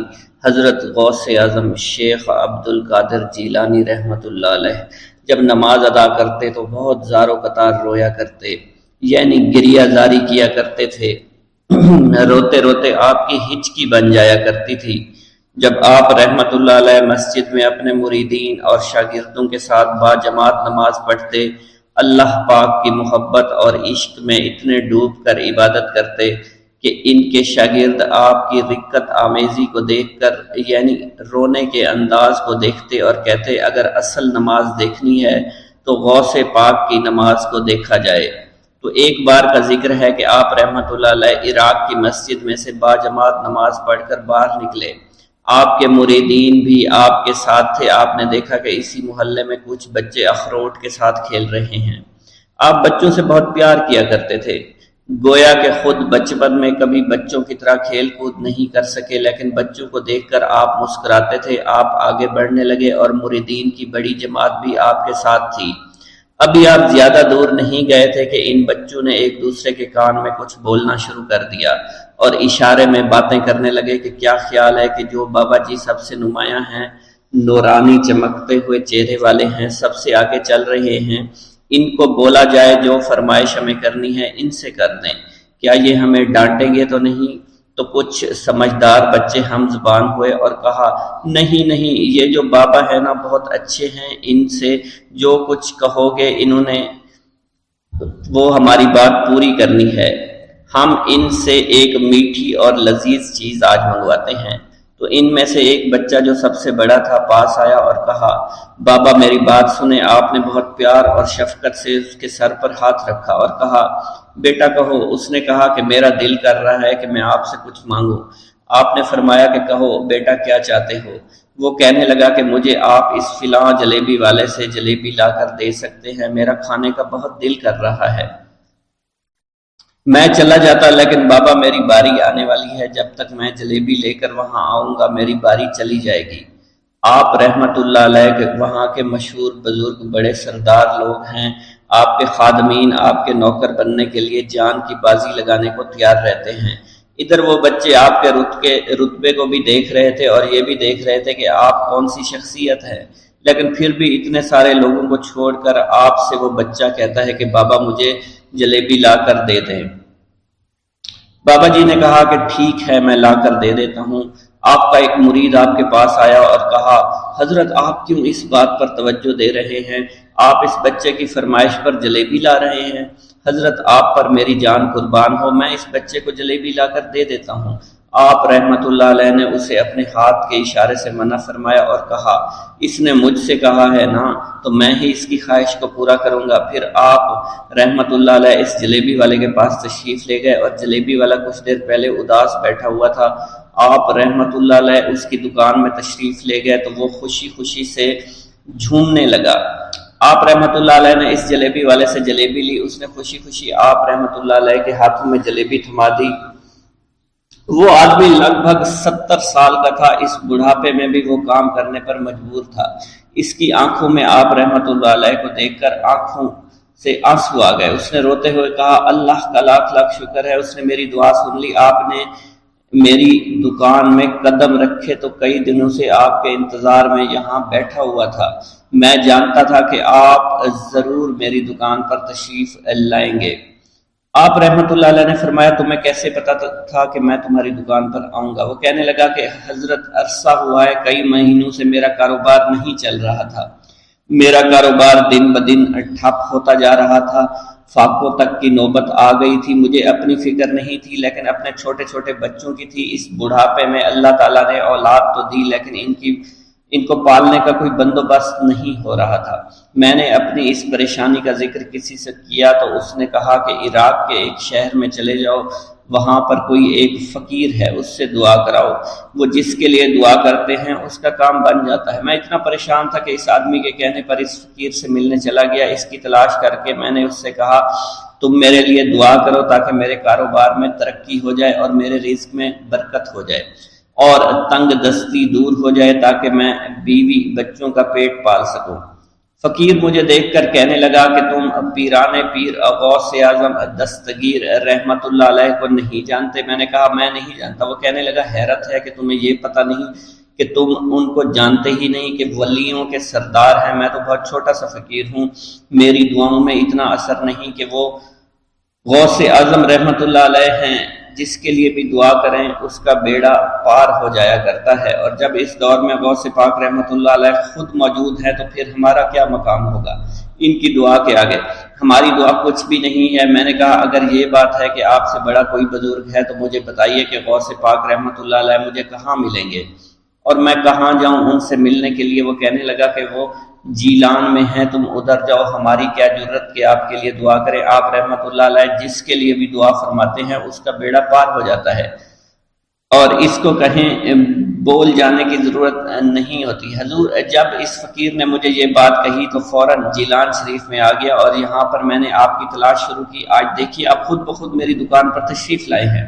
[SPEAKER 1] حضرت غوث اعظم شیخ عبد القادر جیلانی رحمۃ اللہ علیہ جب نماز ادا کرتے تو بہت زار و قطار رویا کرتے، یعنی گریہ زاری کیا کرتے تھے۔ روتے روتے آپ کی ہچکی بن جایا کرتی تھی۔ جب آپ رحمت اللہ علیہ مسجد میں اپنے مریدین اور شاگردوں کے ساتھ باجماعت نماز پڑھتے، اللہ پاک کی محبت اور عشق میں اتنے ڈوب کر عبادت کرتے کہ ان کے شاگرد آپ کی رقت آمیزی کو دیکھ کر یعنی رونے کے انداز کو دیکھتے اور کہتے اگر اصل نماز دیکھنی ہے تو غوث پاک کی نماز کو دیکھا جائے۔ تو ایک بار کا ذکر ہے کہ آپ رحمت اللہ علیہ عراق کی مسجد میں سے باجماعت نماز پڑھ کر باہر نکلے، آپ کے مریدین بھی آپ کے ساتھ تھے۔ آپ نے دیکھا کہ اسی محلے میں کچھ بچے اخروٹ کے ساتھ کھیل رہے ہیں۔ آپ بچوں سے بہت پیار کیا کرتے تھے، گویا کہ خود بچپن میں کبھی بچوں کی طرح کھیل کود نہیں کر سکے، لیکن بچوں کو دیکھ کر آپ مسکراتے تھے۔ آپ آگے بڑھنے لگے اور مریدین کی بڑی جماعت بھی آپ کے ساتھ تھی۔ ابھی آپ زیادہ دور نہیں گئے تھے کہ ان بچوں نے ایک دوسرے کے کان میں کچھ بولنا شروع کر دیا اور اشارے میں باتیں کرنے لگے کہ کیا خیال ہے کہ جو بابا جی سب سے نمایاں ہیں، نورانی چمکتے ہوئے چہرے والے ہیں، سب سے آگے چل رہے ہیں، ان کو بولا جائے جو فرمائش ہمیں کرنی ہے ان سے کر دیں، کیا یہ ہمیں ڈانٹیں گے تو نہیں؟ تو کچھ سمجھدار بچے ہم زبان ہوئے اور کہا نہیں نہیں، یہ جو بابا ہے نا بہت اچھے ہیں، ان سے جو کچھ کہو گے انہوں نے وہ ہماری بات پوری کرنی ہے، ہم ان سے ایک میٹھی اور لذیذ چیز آج منگواتے ہیں۔ تو ان میں سے ایک بچہ جو سب سے بڑا تھا پاس آیا اور کہا بابا میری بات سنیں۔ آپ نے بہت پیار اور شفقت سے اس کے سر پر ہاتھ رکھا اور کہا بیٹا کہو۔ اس نے کہا کہ میرا دل کر رہا ہے کہ میں آپ سے کچھ مانگوں۔ آپ نے فرمایا کہ کہو بیٹا کیا چاہتے ہو؟ وہ کہنے لگا کہ مجھے آپ اس فلاں جلیبی والے سے جلیبی لا کر دے سکتے ہیں، میرا کھانے کا بہت دل کر رہا ہے۔ میں چلا جاتا، لیکن بابا میری باری آنے والی ہے، جب تک میں جلیبی لے کر وہاں آؤں گا میری باری چلی جائے گی۔ آپ رحمت اللہ علیہ کے وہاں کے مشہور بزرگ بڑے سردار لوگ ہیں، آپ کے خادمین آپ کے نوکر بننے کے لیے جان کی بازی لگانے کو تیار رہتے ہیں۔ ادھر وہ بچے آپ کے رتبے کو بھی دیکھ رہے تھے اور یہ بھی دیکھ رہے تھے کہ آپ کون سی شخصیت ہے، لیکن پھر بھی اتنے سارے لوگوں کو چھوڑ کر آپ سے وہ بچہ کہتا ہے کہ بابا مجھے جلیبی لا کر دے دیں۔ بابا جی نے کہا کہ ٹھیک ہے میں لا کر دے دیتا ہوں۔ آپ کا ایک مرید آپ کے پاس آیا اور کہا حضرت آپ کیوں اس بات پر توجہ دے رہے ہیں، آپ اس بچے کی فرمائش پر جلیبی لا رہے ہیں۔ حضرت آپ پر میری جان قربان ہو، میں اس بچے کو جلیبی لا کر دے دیتا ہوں۔ آپ رحمت اللہ علیہ نے اسے اپنے ہاتھ کے اشارے سے منع فرمایا اور کہا اس نے مجھ سے کہا ہے نا تو میں ہی اس کی خواہش کو پورا کروں گا۔ پھر آپ رحمت اللہ علیہ اس جلیبی والے کے پاس تشریف لے گئے اور جلیبی والا کچھ دیر پہلے اداس بیٹھا ہوا تھا، آپ رحمت اللہ علیہ اس کی دکان میں تشریف لے گئے تو وہ خوشی خوشی سے جھومنے لگا۔ آپ رحمت اللہ علیہ نے اس جلیبی والے سے جلیبی لی، اس نے خوشی خوشی آپ رحمت اللہ علیہ کے ہاتھوں میں جلیبی تھما دی۔ وہ آدمی لگ بھگ 70 سال کا تھا، اس بڑھاپے میں بھی وہ کام کرنے پر مجبور تھا۔ اس کی آنکھوں میں آپ رحمت اللہ علیہ کو دیکھ کر آنکھوں سے آنسو آ گئے۔ اس نے روتے ہوئے کہا اللہ کا لاکھ لاکھ شکر ہے، اس نے میری دعا سن لی۔ آپ نے میری دکان میں قدم رکھے تو کئی دنوں سے آپ کے انتظار میں یہاں بیٹھا ہوا تھا۔ میں جانتا تھا کہ آپ ضرور میری دکان پر تشریف لائیں گے۔ آپ رحمت اللہ علیہ نے فرمایا تمہیں کیسے پتا تھا کہ میں تمہاری دکان پر آؤں گا؟ وہ کہنے لگا کہ حضرت عرصہ ہوا ہے، کئی مہینوں سے میرا کاروبار نہیں چل رہا تھا، میرا کاروبار دن بدن ٹھپ ہوتا جا رہا تھا، فاقوں تک کی نوبت آ گئی تھی۔ مجھے اپنی فکر نہیں تھی لیکن اپنے چھوٹے چھوٹے بچوں کی تھی۔ اس بڑھاپے میں اللہ تعالیٰ نے اولاد تو دی لیکن ان کو پالنے کا کوئی بندوبست نہیں ہو رہا تھا۔ میں نے اپنی اس پریشانی کا ذکر کسی سے کیا تو اس نے کہا کہ عراق کے ایک شہر میں چلے جاؤ، وہاں پر کوئی ایک فقیر ہے، اس سے دعا کراؤ، وہ جس کے لیے دعا کرتے ہیں اس کا کام بن جاتا ہے۔ میں اتنا پریشان تھا کہ اس آدمی کے کہنے پر اس فقیر سے ملنے چلا گیا۔ اس کی تلاش کر کے میں نے اس سے کہا تم میرے لیے دعا کرو تاکہ میرے کاروبار میں ترقی ہو جائے اور میرے رزق میں برکت ہو جائے اور تنگ دستی دور ہو جائے تاکہ میں بیوی بچوں کا پیٹ پال سکوں۔ فقیر مجھے دیکھ کر کہنے لگا کہ تم پیران پیر غوث اعظم دستگیر رحمت اللہ علیہ کو نہیں جانتے؟ میں نے کہا میں نہیں جانتا۔ وہ کہنے لگا حیرت ہے کہ تمہیں یہ پتہ نہیں کہ تم ان کو جانتے ہی نہیں کہ ولیوں کے سردار ہیں۔ میں تو بہت چھوٹا سا فقیر ہوں، میری دعاؤں میں اتنا اثر نہیں کہ وہ غوث اعظم رحمت اللہ علیہ ہیں، جس کے لیے بھی دعا کریں اس کا بیڑا پار ہو جایا کرتا ہے، اور جب اس دور میں غوث پاک رحمت اللہ علیہ خود موجود ہے تو پھر ہمارا کیا مقام ہوگا ان کی دعا کے آگے؟ ہماری دعا کچھ بھی نہیں ہے۔ میں نے کہا اگر یہ بات ہے کہ آپ سے بڑا کوئی بزرگ ہے تو مجھے بتائیے کہ غوث پاک رحمت اللہ علیہ مجھے کہاں ملیں گے اور میں کہاں جاؤں ان سے ملنے کے لیے؟ وہ کہنے لگا کہ وہ جیلان میں ہیں، تم ادھر جاؤ، ہماری کیا جرت کہ آپ کے لیے دعا کریں۔ آپ رحمت اللہ علیہ جس کے لیے بھی دعا فرماتے ہیں اس کا بیڑا پار ہو جاتا ہے اور اس کو کہیں بول جانے کی ضرورت نہیں ہوتی۔ حضور جب اس فقیر نے مجھے یہ بات کہی تو فوراً جیلان شریف میں آ گیا اور یہاں پر میں نے آپ کی تلاش شروع کی۔ آج دیکھیے آپ خود بخود میری دکان پر تشریف لائے ہیں۔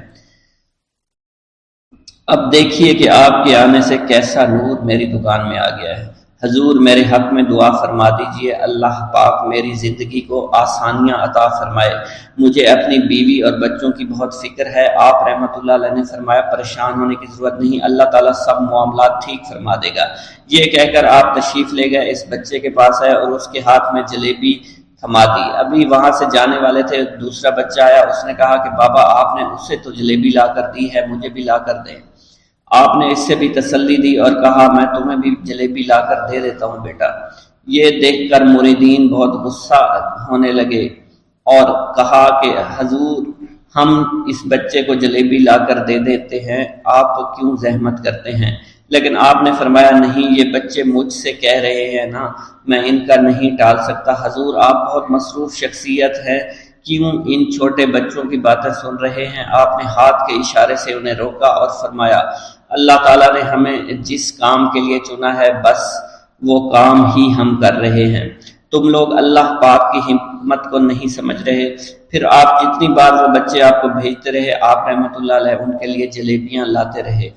[SPEAKER 1] اب دیکھیے کہ آپ کے آنے سے کیسا نور میری دکان میں آ گیا ہے۔ حضور میرے حق میں دعا فرما دیجئے، اللہ پاک میری زندگی کو آسانیاں عطا فرمائے، مجھے اپنی بیوی اور بچوں کی بہت فکر ہے۔ آپ رحمت اللہ علیہ نے فرمایا پریشان ہونے کی ضرورت نہیں، اللہ تعالیٰ سب معاملات ٹھیک فرما دے گا۔ یہ کہہ کر آپ تشریف لے گئے، اس بچے کے پاس آئے اور اس کے ہاتھ میں جلیبی تھما دی۔ ابھی وہاں سے جانے والے تھے، دوسرا بچہ آیا، اس نے کہا کہ بابا آپ نے اس سے تو جلیبی لا کر دی ہے، مجھے بھی لا کر دیں۔ آپ نے اس سے بھی تسلی دی اور کہا میں تمہیں بھی جلیبی لا کر دے دیتا ہوں بیٹا۔ یہ دیکھ کر مریدین بہت غصہ ہونے لگے اور کہا کہ حضور ہم اس بچے کو جلیبی لا کر دے دیتے ہیں، آپ کیوں زحمت کرتے ہیں؟ لیکن آپ نے فرمایا نہیں، یہ بچے مجھ سے کہہ رہے ہیں نا، میں ان کا نہیں ٹال سکتا۔ حضور آپ بہت مصروف شخصیت ہے، کیوں ان چھوٹے بچوں کی باتیں سن رہے ہیں؟ آپ نے ہاتھ کے اشارے سے انہیں روکا اور فرمایا اللہ تعالیٰ نے ہمیں جس کام کے لیے چنا ہے بس وہ کام ہی ہم کر رہے ہیں۔ تم لوگ اللہ پاک کی حکمت کو نہیں سمجھ رہے۔ پھر آپ جتنی بار وہ بچے آپ کو بھیجتے رہے، آپ رحمۃ اللہ علیہ ان کے لیے جلیبیاں لاتے رہے،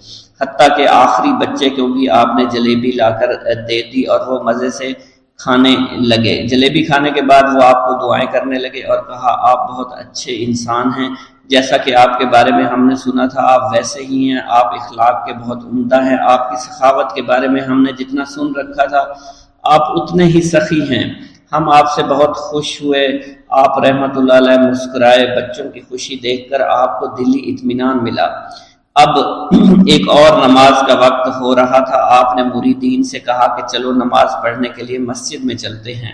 [SPEAKER 1] حتیٰ کہ آخری بچے کو بھی آپ نے جلیبی لا کر دے دی اور وہ مزے سے کھانے لگے۔ جلیبی کھانے کے بعد وہ آپ کو دعائیں کرنے لگے اور کہا آپ بہت اچھے انسان ہیں، جیسا کہ آپ کے بارے میں ہم نے سنا تھا آپ ویسے ہی ہیں، آپ اخلاق کے بہت عمدہ ہیں، آپ کی سخاوت کے بارے میں ہم نے جتنا سن رکھا تھا آپ اتنے ہی سخی ہیں، ہم آپ سے بہت خوش ہوئے۔ آپ رحمت اللہ علیہ مسکرائے، بچوں کی خوشی دیکھ کر آپ کو دلی اطمینان ملا۔ اب ایک اور نماز کا وقت ہو رہا تھا، آپ نے مریدین سے کہا کہ چلو نماز پڑھنے کے لیے مسجد میں چلتے ہیں۔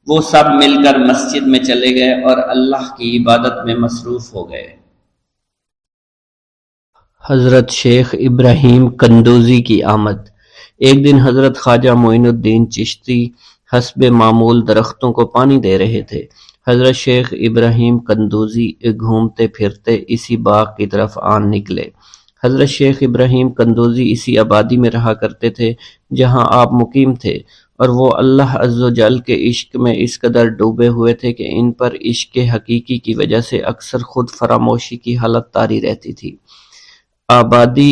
[SPEAKER 1] وہ سب مل کر مسجد میں چلے گئے اور اللہ کی عبادت میں مصروف ہو گئے۔ حضرت شیخ ابراہیم قندوزی کی آمد۔ ایک دن حضرت خواجہ معین الدین چشتی حسب معمول درختوں کو پانی دے رہے تھے۔ حضرت شیخ ابراہیم قندوزی گھومتے پھرتے اسی باغ کی طرف آن نکلے۔ حضرت شیخ ابراہیم قندوزی اسی آبادی میں رہا کرتے تھے جہاں آپ مقیم تھے، اور وہ اللہ عز و جل کے عشق میں اس قدر ڈوبے ہوئے تھے کہ ان پر عشق حقیقی کی وجہ سے اکثر خود فراموشی کی حالت طاری رہتی تھی۔ آبادی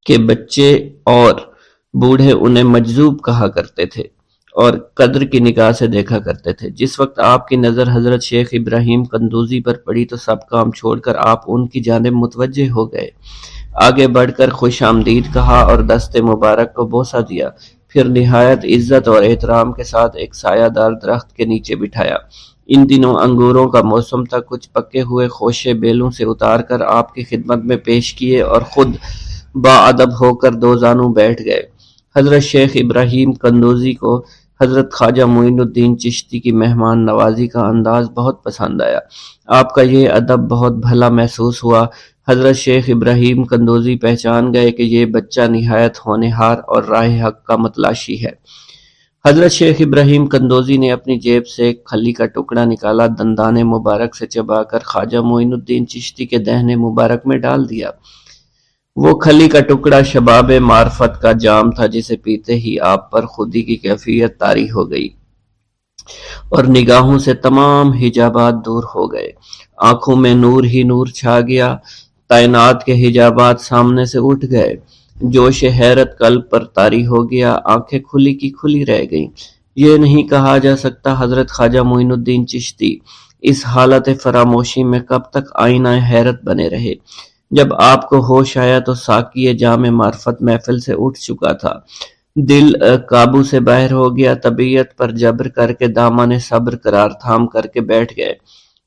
[SPEAKER 1] کے بچے اور بوڑھے انہیں مجذوب کہا کرتے تھے اور قدر کی نگاہ سے دیکھا کرتے تھے۔ جس وقت آپ کی نظر حضرت شیخ ابراہیم قندوزی پر پڑی تو سب کام چھوڑ کر آپ ان کی جانب متوجہ ہو گئے، آگے بڑھ کر خوش آمدید کہا اور دست مبارک کو بوسہ دیا، پھر نہایت عزت اور احترام کے ساتھ ایک سایہ دار درخت کے نیچے بٹھایا۔ ان دنوں انگوروں کا موسم تھا، کچھ پکے ہوئے خوشے بیلوں سے اتار کر آپ کی خدمت میں پیش کیے اور خود باادب ہو کر دو زانوں بیٹھ گئے۔ حضرت شیخ ابراہیم قندوزی کو حضرت خواجہ معین الدین چشتی کی مہمان نوازی کا انداز بہت پسند آیا۔ آپ کا یہ ادب بہت بھلا محسوس ہوا۔ حضرت شیخ ابراہیم قندوزی پہچان گئے کہ یہ بچہ نہایت ہونہار اور راہ حق کا متلاشی ہے۔ حضرت شیخ ابراہیم قندوزی نے اپنی جیب سے ایک کھلی کا ٹکڑا نکالا، دندان مبارک سے چبا کر خواجہ معین الدین چشتی کے دہنے مبارک میں ڈال دیا۔ وہ کھلی کا ٹکڑا شباب معرفت کا جام تھا جسے پیتے ہی آپ پر خودی کی کیفیت طاری ہو گئی اور نگاہوں سے تمام حجابات دور ہو گئے، آنکھوں میں نور ہی نور چھا گیا، تعینات کے حجابات سامنے سے اٹھ گئے، جوش حیرت قلب پر طاری ہو گیا، آنکھیں کھلی کی کھلی رہ گئیں۔ یہ نہیں کہا جا سکتا حضرت خواجہ معین الدین چشتی اس حالت فراموشی میں کب تک آئینہ حیرت بنے رہے۔ جب آپ کو ہوش آیا تو ساقی جام معرفت محفل سے اٹھ چکا تھا، دل قابو سے باہر ہو گیا، طبیعت پر جبر کر کے دامن صبر قرار تھام کر کے بیٹھ گئے۔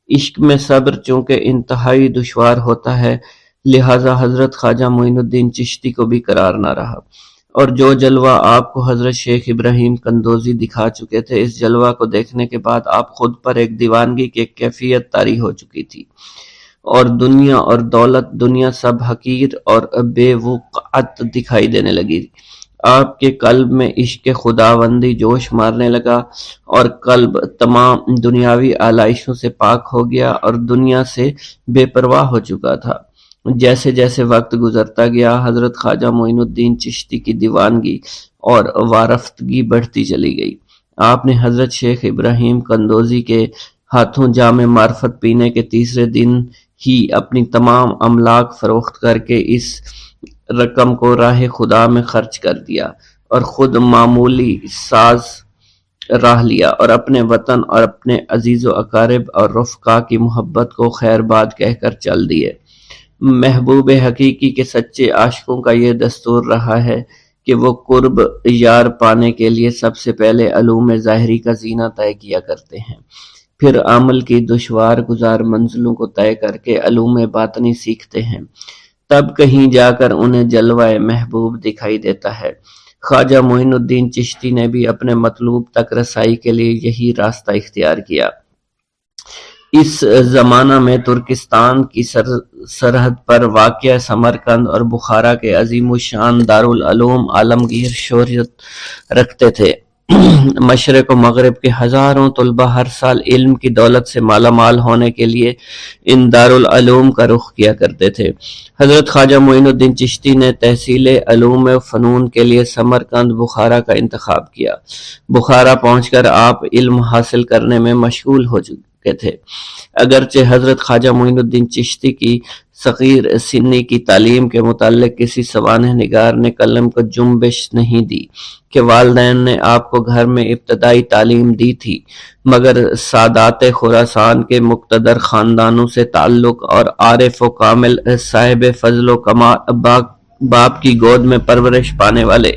[SPEAKER 1] عشق میں صبر چونکہ انتہائی دشوار ہوتا ہے، لہٰذا حضرت خواجہ معین الدین چشتی کو بھی قرار نہ رہا، اور جو جلوہ آپ کو حضرت شیخ ابراہیم قندوزی دکھا چکے تھے، اس جلوہ کو دیکھنے کے بعد آپ خود پر ایک دیوانگی کی ایک کیفیت طاری ہو چکی تھی، اور دنیا اور دولت، دنیا سب حقیر اور بے وقعت دکھائی دینے لگی۔ آپ کے قلب میں عشق خداوندی جوش مارنے لگا اور قلب تمام دنیاوی آلائشوں سے پاک ہو گیا اور دنیا سے بے پرواہ ہو چکا تھا۔ جیسے جیسے وقت گزرتا گیا، حضرت خواجہ معین الدین چشتی کی دیوانگی اور وارفتگی بڑھتی چلی گئی۔ آپ نے حضرت شیخ ابراہیم قندوزی کے ہاتھوں جام معرفت پینے کے تیسرے دن ہی اپنی تمام املاک فروخت کر کے اس رقم کو راہ خدا میں خرچ کر دیا اور خود معمولی ساز راہ لیا اور اپنے وطن اور اپنے عزیز و اقارب اور رفقا کی محبت کو خیر باد کہہ کر چل دیے۔ محبوب حقیقی کے سچے عاشقوں کا یہ دستور رہا ہے کہ وہ قرب یار پانے کے لیے سب سے پہلے علوم ظاہری کا زینہ طے کیا کرتے ہیں، پھر عمل کی دشوار گزار منزلوں کو طے کر کے علوم باطنی سیکھتے ہیں، تب کہیں جا کر انہیں جلوہ محبوب دکھائی دیتا ہے۔ خواجہ معین الدین چشتی نے بھی اپنے مطلوب تک رسائی کے لیے یہی راستہ اختیار کیا۔ اس زمانہ میں ترکستان کی سرحد پر واقع سمرقند اور بخارا کے عظیم الشان دارالعلوم عالمگیر شہرت رکھتے تھے۔ مشرق و مغرب کے ہزاروں طلبہ ہر سال علم کی دولت سے مالا مال ہونے کے لیے ان دارالعلوم کا رخ کیا کرتے تھے۔ حضرت خواجہ معین الدین چشتی نے تحصیل علوم و فنون کے لیے سمرقند بخارا کا انتخاب کیا۔ بخارا پہنچ کر آپ علم حاصل کرنے میں مشغول ہو چکے تھے۔ اگرچہ حضرت خواجہ معین الدین چشتی کی صغیر سنی کی تعلیم کے متعلق کسی سوانح نگار نے قلم کو جنبش نہیں دی کہ والدین نے آپ کو گھر میں ابتدائی تعلیم دی تھی، مگر سادات خراسان کے مقتدر خاندانوں سے تعلق اور عارف و کامل صاحب فضل و باپ کی گود میں پرورش پانے والے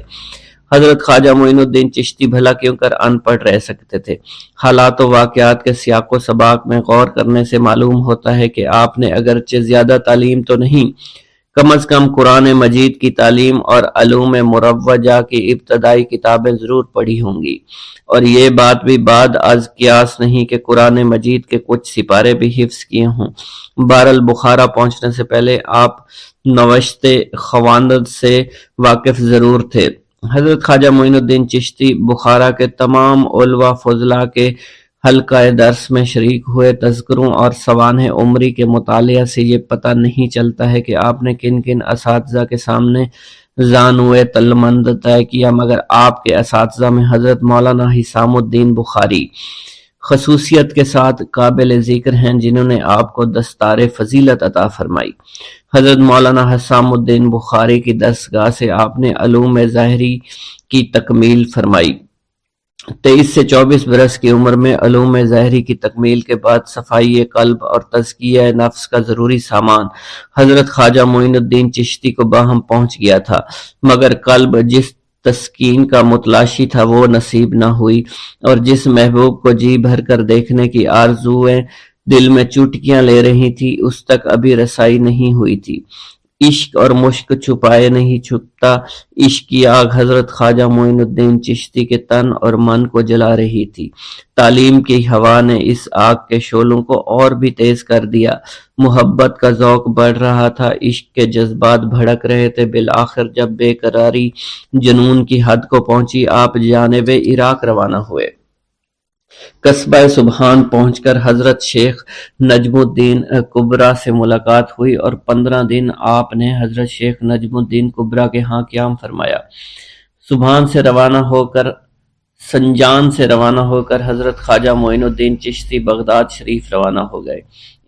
[SPEAKER 1] حضرت خواجہ معین الدین چشتی بھلا کیوں کر ان پڑھ رہ سکتے تھے۔ حالات و واقعات کے سیاق و سباق میں غور کرنے سے معلوم ہوتا ہے کہ آپ نے اگرچہ زیادہ تعلیم تو نہیں، کم از کم قرآن مجید کی تعلیم اور علوم مروجہ کی ابتدائی کتابیں ضرور پڑھی ہوں گی، اور یہ بات بھی بعد از قیاس نہیں کہ قرآن مجید کے کچھ سپارے بھی حفظ کیے ہوں۔ بہرحال بخارا پہنچنے سے پہلے آپ نوشت خواندند سے واقف ضرور تھے۔ حضرت خواجہ معین الدین چشتی بخارا کے تمام علماء فضلاء کے حلقہ درس میں شریک ہوئے۔ تذکروں اور سوانح عمری کے مطالعہ سے یہ پتہ نہیں چلتا ہے کہ آپ نے کن کن اساتذہ کے سامنے زانوئے تلمند طے کیا، مگر آپ کے اساتذہ میں حضرت مولانا حسام الدین بخاری خصوصیت کے ساتھ قابل ذکر ہیں، جنہوں نے آپ کو دستار فضیلت عطا فرمائی۔ حضرت مولانا حسام الدین بخاری کی دستگاہ سے آپ نے علوم ظاہری کی تکمیل فرمائی۔ 23 سے 24 برس کی عمر میں علوم ظاہری کی تکمیل کے بعد صفائی قلب اور تزکیہ نفس کا ضروری سامان حضرت خواجہ معین الدین چشتی کو باہم پہنچ گیا تھا، مگر قلب جس تسکین کا متلاشی تھا وہ نصیب نہ ہوئی، اور جس محبوب کو جی بھر کر دیکھنے کی آرزویں دل میں چوٹکیاں لے رہی تھی، اس تک ابھی رسائی نہیں ہوئی تھی۔ عشق اور مشک چھپائے نہیں چھپتا، عشق کی آگ حضرت خواجہ معین الدین چشتی کے تن اور من کو جلا رہی تھی۔ تعلیم کی ہوا نے اس آگ کے شعلوں کو اور بھی تیز کر دیا، محبت کا ذوق بڑھ رہا تھا، عشق کے جذبات بھڑک رہے تھے۔ بالآخر جب بے قراری جنون کی حد کو پہنچی، آپ جانب عراق روانہ ہوئے۔ قصبہ سبحان پہنچ کر حضرت شیخ نجم الدین کبرا سے ملاقات ہوئی، اور 15 دن آپ نے حضرت شیخ نجم الدین کبرا کے ہاں قیام فرمایا۔ سبحان سے روانہ ہو کر سنجان سے روانہ ہو کر حضرت خواجہ معین الدین چشتی بغداد شریف روانہ ہو گئے۔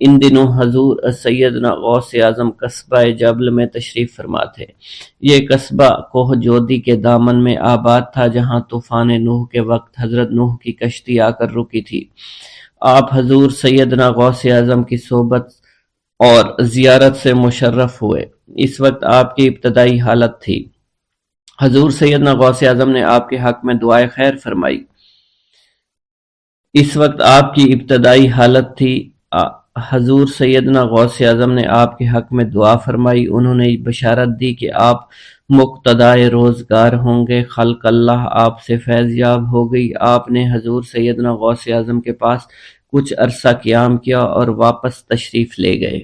[SPEAKER 1] ان دنوں حضور سیدنا غوث اعظم قصبہ جبل میں تشریف فرما تھے۔ یہ قصبہ کوہ جودی کے دامن میں آباد تھا، جہاں طوفان نوح کے وقت حضرت نوح کی کشتی آ کر رکی تھی۔ آپ حضور سیدنا غوث اعظم کی صحبت اور زیارت سے مشرف ہوئے۔ اس وقت آپ کی ابتدائی حالت تھی۔ حضور سیدنا غوث اعظم نے آپ کے حق میں دعائے خیر فرمائی۔ اس وقت آپ کی ابتدائی حالت تھی۔ حضور سیدنا غوث اعظم نے آپ کے حق میں دعا فرمائی۔ انہوں نے بشارت دی کہ آپ مقتدائے روزگار ہوں گے۔ خلق اللہ آپ سے فیض یاب ہو گئی۔ آپ نے حضور سیدنا غوث اعظم کے پاس کچھ عرصہ قیام کیا اور واپس تشریف لے گئے۔